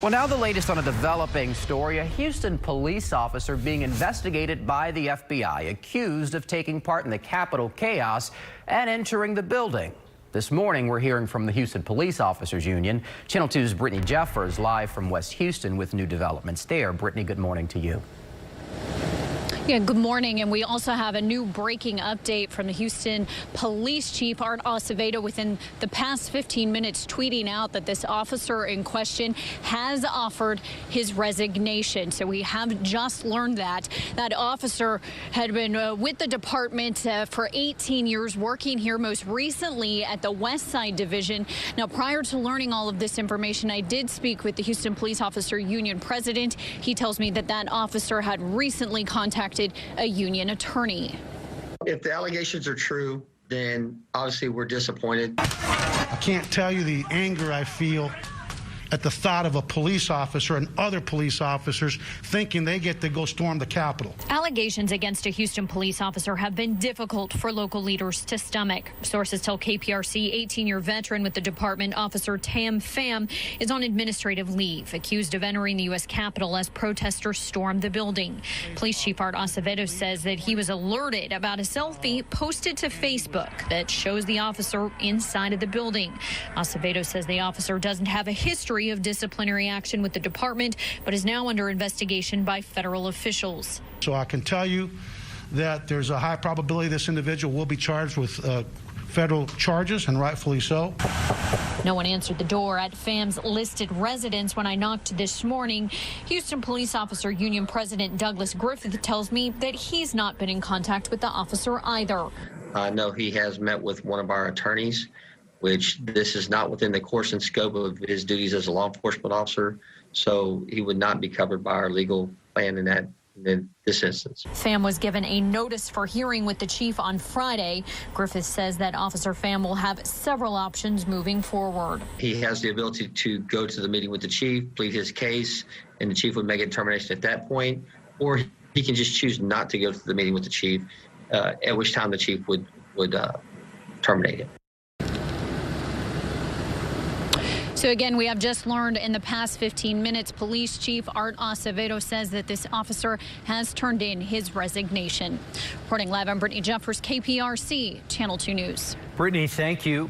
Well, now the latest on a developing story. A Houston police officer being investigated by the FBI, accused of taking part in the Capitol chaos and entering the building. This morning, we're hearing from the Houston Police Officers Union. Channel 2's Brittany Jeffers live from West Houston with new developments there. Brittany, good morning to you. Yeah, good morning. And we also have a new breaking update from the Houston Police Chief, Art Acevedo, within the past 15 minutes, tweeting out that this officer in question has offered his resignation. So we have just learned that officer had been with the department for 18 years, working here most recently at the West Side Division. Now, prior to learning all of this information, I did speak with the Houston Police Officer Union president. He tells me that officer had recently contacted a union attorney. If the allegations are true, then obviously we're disappointed. I can't tell you the anger I feel at the thought of a police officer and other police officers thinking they get to go storm the Capitol. Allegations against a Houston police officer have been difficult for local leaders to stomach. Sources tell KPRC 18-year veteran with the department, Officer Tam Pham, is on administrative leave, accused of entering the U.S. Capitol as protesters stormed the building. Police Chief Art Acevedo says that he was alerted about a selfie posted to Facebook that shows the officer inside of the building. Acevedo says the officer doesn't have a history of disciplinary action with the department, but is now under investigation by federal officials. So I can tell you that there's a high probability this individual will be charged with federal charges, and rightfully so. No one answered the door at Pham's listed residence when I knocked this morning. Houston Police Officer Union President Douglas Griffith tells me that he's not been in contact with the officer either. I know he has met with one of our attorneys, which this is not within the course and scope of his duties as a law enforcement officer, so he would not be covered by our legal plan in this instance. Pham was given a notice for hearing with the chief on Friday. Griffith says that Officer Pham will have several options moving forward. He has the ability to go to the meeting with the chief, plead his case, and the chief would make a determination at that point, or he can just choose not to go to the meeting with the chief, at which time the chief would terminate it. So again, we have just learned in the past 15 minutes, Police Chief Art Acevedo says that this officer has turned in his resignation. Reporting live, I'm Brittany Jeffers, KPRC, Channel 2 News. Brittany, thank you.